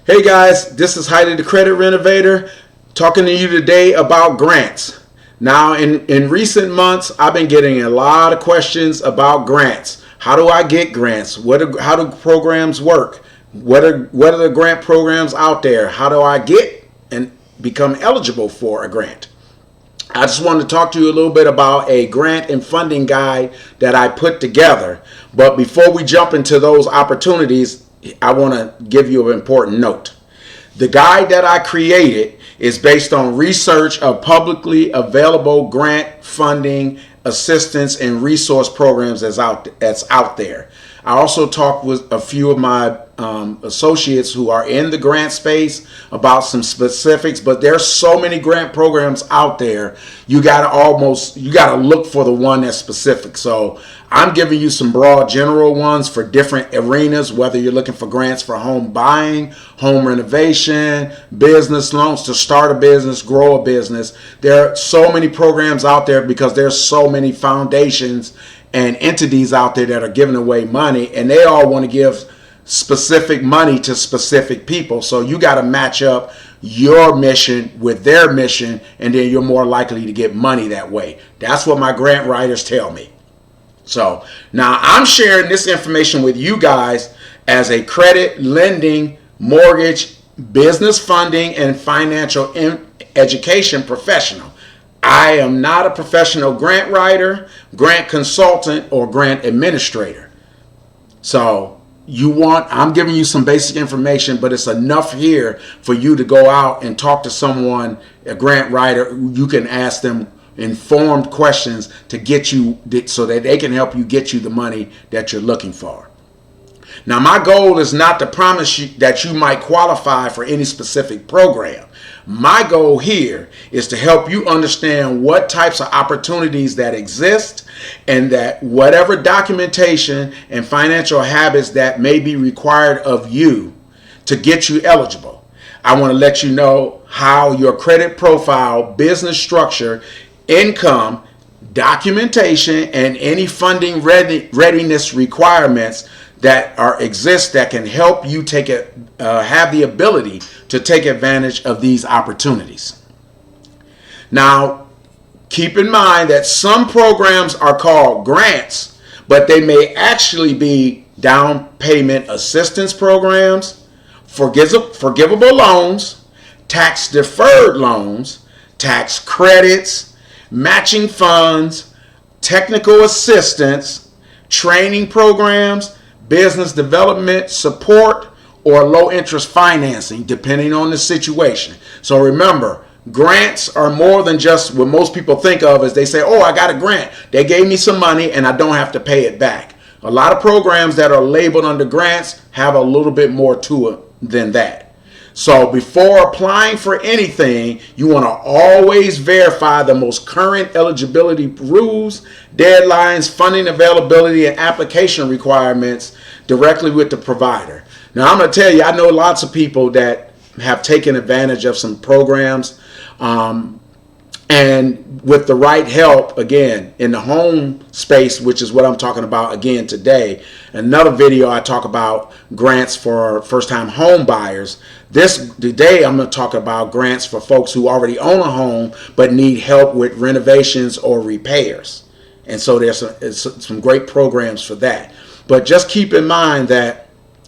Hey guys, this is Heidi the Credit Renovator talking to you today about grants. Now, in recent months, I've been getting a lot of questions about grants. How do I get grants? How do programs work? What are the grant programs out there? How do I get and become eligible for a grant? I just wanted to talk to you a little bit about a grant and funding guide that I put together. But before we jump into those opportunities, I want to give you an important note. The guide that I created is based on research of publicly available grant funding, assistance, and resource programs that's out there. I also talked with a few of my associates who are in the grant space about some specifics, but there's so many grant programs out there. You gotta look for the one that's specific. So I'm giving you some broad general ones for different arenas, whether you're looking for grants for home buying, home renovation, business loans to start a business, grow a business. There are so many programs out there because there's so many foundations and entities out there that are giving away money, and they all want to give specific money to specific people. So you got to match up your mission with their mission, and then you're more likely to get money that way. That's what my grant writers tell me. So now I'm sharing this information with you guys as a credit, lending, mortgage, business funding, and financial education professional. I am not a professional grant writer, grant consultant, or grant administrator. So I'm giving you some basic information, but it's enough here for you to go out and talk to someone, a grant writer. You can ask them informed questions to get you, so that they can help you get you the money that you're looking for. Now, my goal is not to promise you that you might qualify for any specific program. My goal here is to help you understand what types of opportunities that exist, and that whatever documentation and financial habits that may be required of you to get you eligible. I want to let you know how your credit profile, business structure, income, documentation, and any funding readiness requirements that exist that can help you have the ability to take advantage of these opportunities. Now, keep in mind that some programs are called grants, but they may actually be down payment assistance programs, forgivable loans, tax deferred loans, tax credits, matching funds, technical assistance, training programs, business development support, or low interest financing, depending on the situation. So remember, grants are more than just what most people think of as they say, oh, I got a grant. They gave me some money and I don't have to pay it back. A lot of programs that are labeled under grants have a little bit more to it than that. So before applying for anything, you want to always verify the most current eligibility rules, deadlines, funding availability, and application requirements directly with the provider. Now, I'm going to tell you, I know lots of people that have taken advantage of some programs, and with the right help, again, in the home space, which is what I'm talking about again today. Another video I talk about grants for first-time home buyers. Today I'm going to talk about grants for folks who already own a home but need help with renovations or repairs. And so there's some great programs for that. But just keep in mind that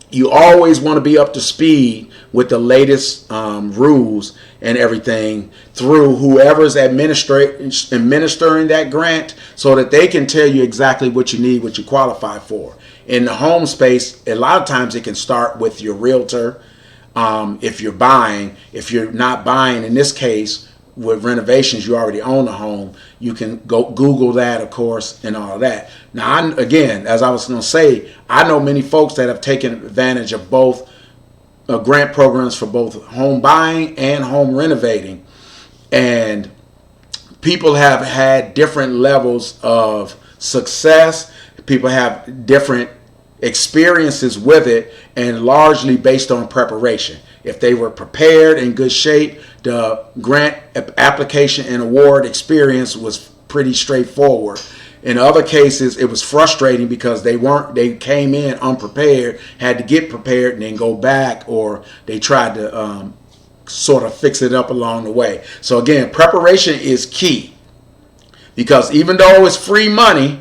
you always want to be up to speed with the latest rules and everything through whoever's administering that grant, so that they can tell you exactly what you need, what you qualify for. In the home space, a lot of times it can start with your realtor. If you're buying, if you're not buying, in this case, with renovations, you already own a home. You can go Google that, of course, and all of that. Now, again, as I was going to say, I know many folks that have taken advantage of both grant programs for both home buying and home renovating. And people have had different levels of success. People have different experiences with it, and largely based on preparation. If they were prepared, in good shape, the grant application and award experience was pretty straightforward. In other cases, it was frustrating because they came in unprepared, had to get prepared and then go back, or they tried to sort of fix it up along the way. So again, preparation is key, because even though it's free money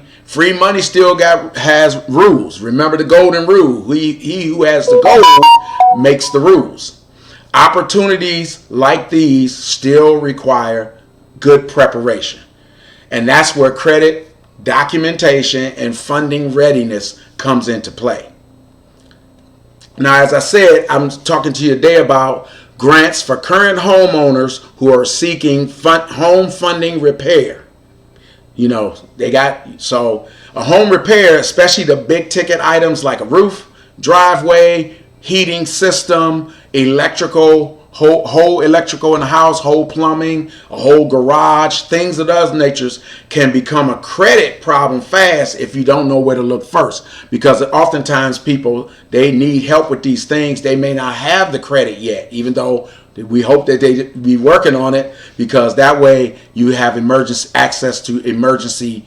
still has rules. Remember the golden rule: he who has the gold makes the rules. Opportunities like these still require good preparation, and that's where credit, documentation, and funding readiness comes into play. Now, as I said, I'm talking to you today about grants for current homeowners who are seeking home funding repair. You know, so a home repair, especially the big ticket items like a roof, driveway, heating system, electrical, whole electrical in the house, whole plumbing, a whole garage, things of those natures can become a credit problem fast if you don't know where to look first. Because oftentimes people, they need help with these things. They may not have the credit yet, even though we hope that they be working on it, because that way you have access to emergency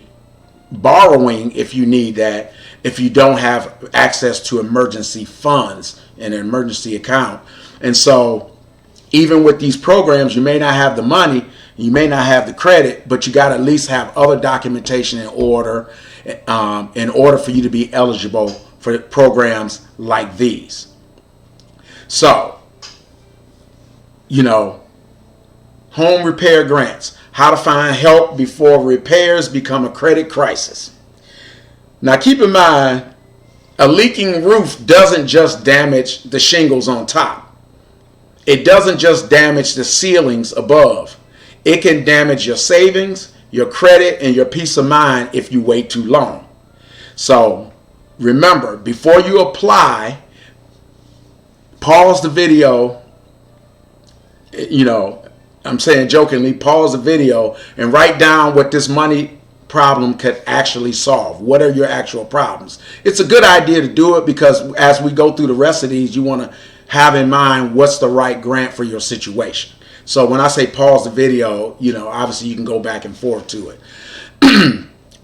borrowing if you need that, if you don't have access to emergency funds in an emergency account. And so even with these programs, you may not have the money, you may not have the credit, but you got to at least have other documentation in order for you to be eligible for programs like these. So, you know, home repair grants, how to find help before repairs become a credit crisis. Now, keep in mind, a leaking roof doesn't just damage the shingles on top. It doesn't just damage the ceilings above. It can damage your savings, your credit, and your peace of mind if you wait too long. So remember, before you apply, pause the video. You know, I'm saying jokingly, pause the video and write down what this money problem could actually solve. What are your actual problems? It's a good idea to do it, because as we go through the rest of these, you want to have in mind what's the right grant for your situation. So when I say pause the video, you know, obviously you can go back and forth to it.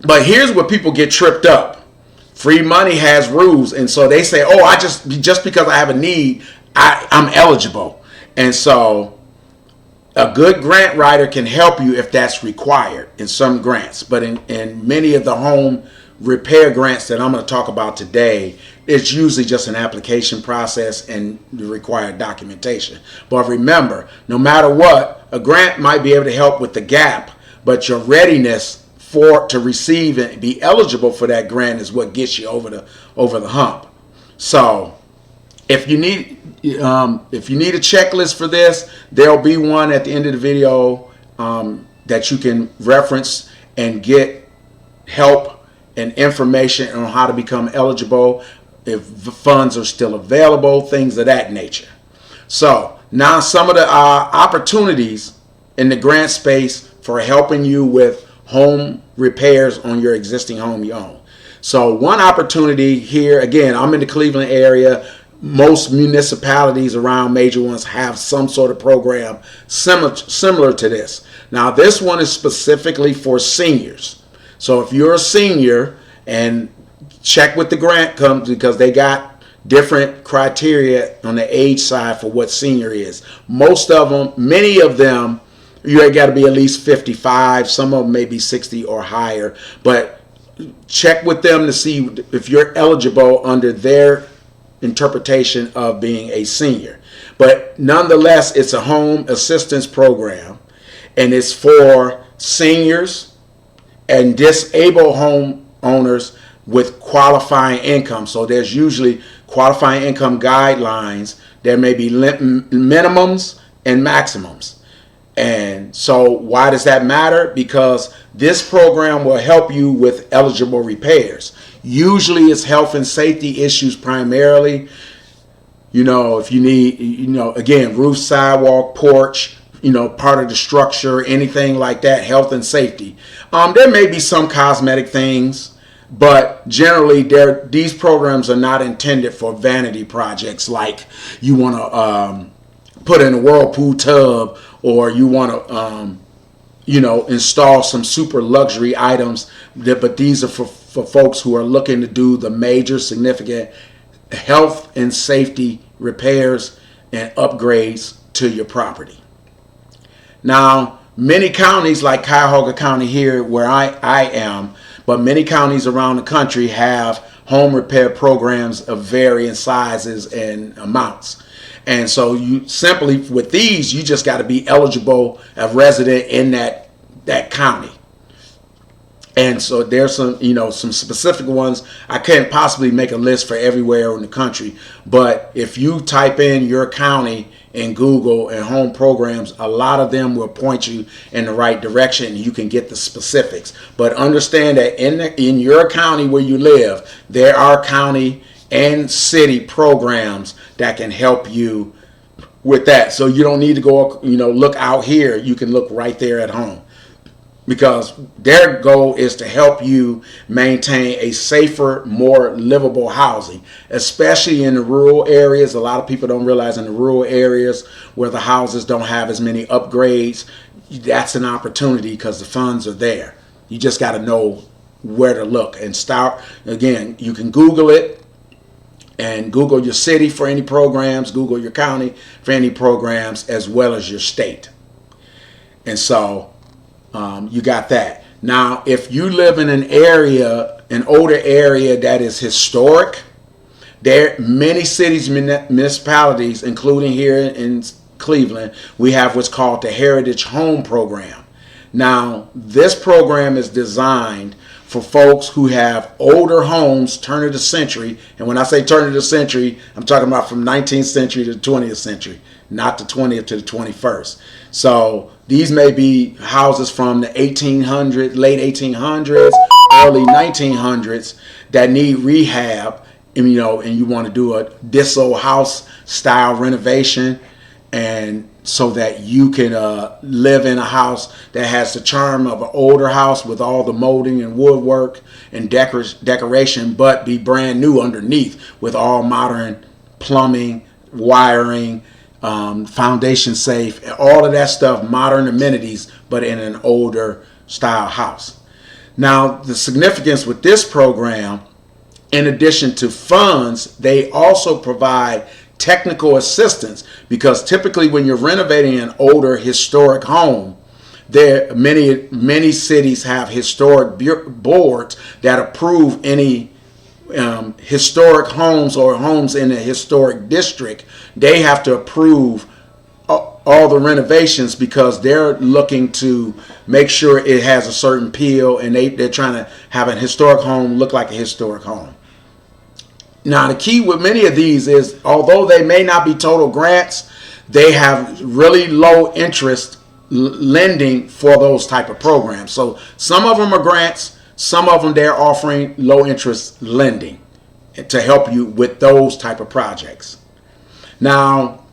But here's where people get tripped up. Free money has rules, and so they say, oh, I just because I have a need, I'm eligible. And so a good grant writer can help you if that's required in some grants. But in many of the home repair grants that I'm going to talk about today, it's usually just an application process and the required documentation. But remember, no matter what, a grant might be able to help with the gap, but your readiness to receive and be eligible for that grant is what gets you over the hump. So if you need a checklist for this, there'll be one at the end of the video that you can reference and get help and information on how to become eligible, if the funds are still available, things of that nature. So now some of the opportunities in the grant space for helping you with home repairs on your existing home you own. So one opportunity here, again, I'm in the Cleveland area. Most municipalities around major ones have some sort of program similar to this. Now this one is specifically for seniors. So if you're a senior, and check with the grant company, because they got different criteria on the age side for what senior is. Most of them, many of them, you got to be at least 55. Some of them may be 60 or higher. But check with them to see if you're eligible under their interpretation of being a senior. But nonetheless, it's a home assistance program, and it's for seniors and disabled homeowners with qualifying income. So there's usually qualifying income guidelines. There may be minimums and maximums. And so why does that matter? Because this program will help you with eligible repairs. Usually it's health and safety issues primarily. You know, if you need, you know, again, roof, sidewalk, porch, you know, part of the structure, anything like that, health and safety. There may be some cosmetic things, but generally these programs are not intended for vanity projects like you want to put in a whirlpool tub, or you want to install some super luxury items. But these are for folks who are looking to do the major significant health and safety repairs and upgrades to your property. Now, many counties like Cuyahoga County here where I am, but many counties around the country have home repair programs of varying sizes and amounts. And so you simply, with these, you just got to be eligible, a resident in that county. And so there's some specific ones. I can't possibly make a list for everywhere in the country, but if you type in your county in Google and home programs, a lot of them will point you in the right direction and you can get the specifics. But understand that in your county where you live, there are county and city programs that can help you with that. So you don't need to go, look out here. You can look right there at home, because their goal is to help you maintain a safer, more livable housing, especially in the rural areas. A lot of people don't realize in the rural areas where the houses don't have as many upgrades, that's an opportunity because the funds are there. You just got to know where to look and start. Again, you can Google it and Google your city for any programs, Google your county for any programs, as well as your state. And so you got that. Now, if you live in an older area that is historic, there many cities, municipalities, including here in Cleveland, we have what's called the Heritage Home Program. Now, this program is designed for folks who have older homes, turn of the century. And when I say turn of the century, I'm talking about from 19th century to the 20th century, not the 20th to the 21st. So these may be houses from the 1800s, late 1800s, early 1900s that need rehab, and you want to do a this old house style renovation, and so that you can live in a house that has the charm of an older house with all the molding and woodwork and decoration, but be brand new underneath with all modern plumbing, wiring, foundation safe, all of that stuff, modern amenities, but in an older style house. Now, the significance with this program, in addition to funds, they also provide technical assistance, because typically when you're renovating an older historic home, there many cities have historic boards that approve any historic homes or homes in a historic district. They have to approve all the renovations because they're looking to make sure it has a certain appeal, and they're trying to have a historic home look like a historic home. Now, the key with many of these is, although they may not be total grants, they have really low interest lending for those type of programs. So some of them are grants, some of them they're offering low interest lending to help you with those type of projects. Now,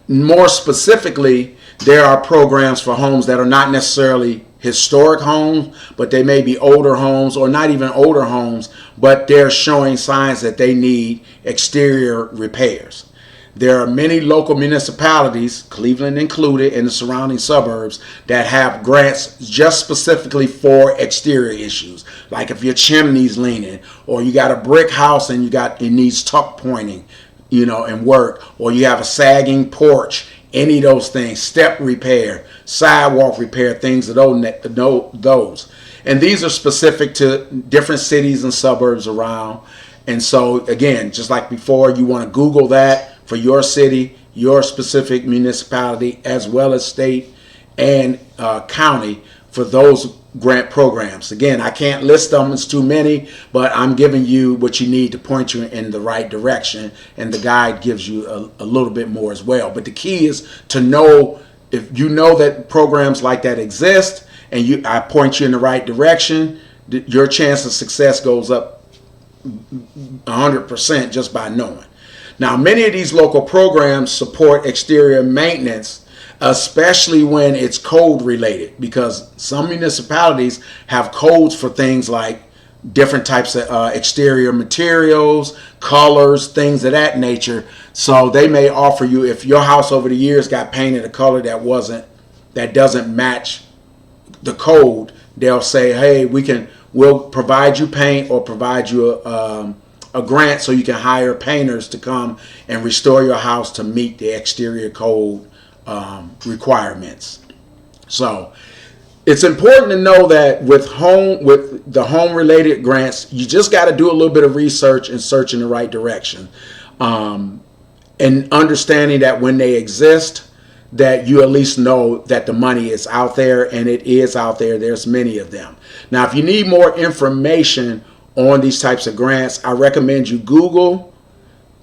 more specifically, there are programs for homes that are not necessarily historic homes, but they may be older homes or not even older homes, but they're showing signs that they need exterior repairs. There are many local municipalities, Cleveland included, in the surrounding suburbs, that have grants just specifically for exterior issues. Like if your chimney's leaning, or you got a brick house and it needs tuck pointing, and work, or you have a sagging porch, any of those things, step repair, sidewalk repair, things of those. And these are specific to different cities and suburbs around. And so, again, just like before, you want to Google that for your city, your specific municipality, as well as state and county for those grant programs. Again, I can't list them, it's too many, but I'm giving you what you need to point you in the right direction, and the guide gives you a little bit more as well. But the key is to know, if you know that programs like that exist and I point you in the right direction, your chance of success goes up 100% just by knowing. Now, many of these local programs support exterior maintenance, especially when it's code related, because some municipalities have codes for things like different types of exterior materials, colors, things of that nature. So they may offer you, if your house over the years got painted a color that doesn't match the code, they'll say, hey, we'll provide you paint or provide you a grant so you can hire painters to come and restore your house to meet the exterior code requirements. So it's important to know that with the home related grants, you just got to do a little bit of research and search in the right direction, and understanding that when they exist, that you at least know that the money is out there, and it is out there. There's many of them. Now, if you need more information on these types of grants, I recommend you can Google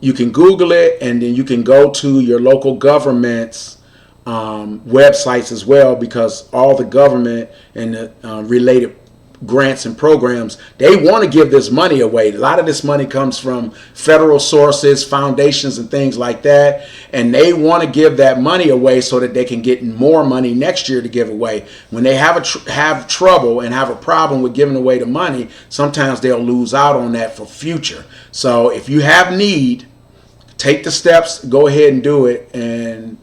it, and then you can go to your local government's websites as well, because all the government and the related grants and programs, they want to give this money away. A lot of this money comes from federal sources, foundations, and things like that, and they want to give that money away so that they can get more money next year to give away. When they have trouble and have a problem with giving away the money, sometimes they'll lose out on that for future. So if you have need, take the steps, go ahead and do it, and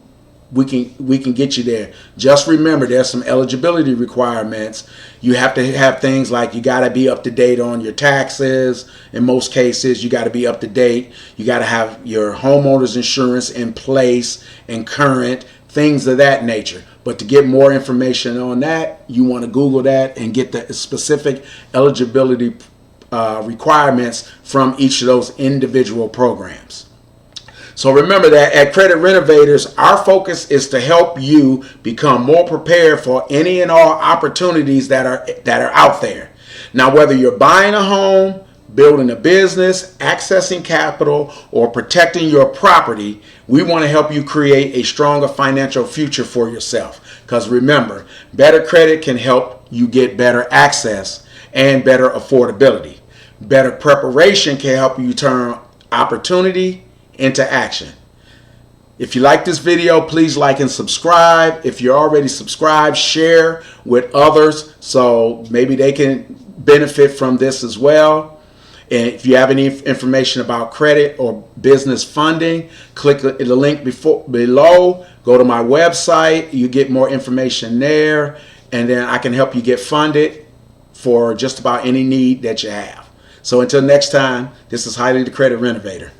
we can get you there. Just remember, there's some eligibility requirements. You have to have things like, you got to be up to date on your taxes. In most cases, you got to be up to date. You got to have your homeowner's insurance in place and current, things of that nature. But to get more information on that, you want to Google that and get the specific eligibility requirements from each of those individual programs. So remember that at Credit Renovators, our focus is to help you become more prepared for any and all opportunities that are out there. Now, whether you're buying a home, building a business, accessing capital, or protecting your property, we want to help you create a stronger financial future for yourself. Because remember, better credit can help you get better access and better affordability. Better preparation can help you turn opportunity into action. If you like this video, please like and subscribe. If you're already subscribed, share with others so maybe they can benefit from this as well. And if you have any information about credit or business funding, click the link below. Go to my website. You get more information there, and then I can help you get funded for just about any need that you have. So until next time, this is Highly the Credit Renovator.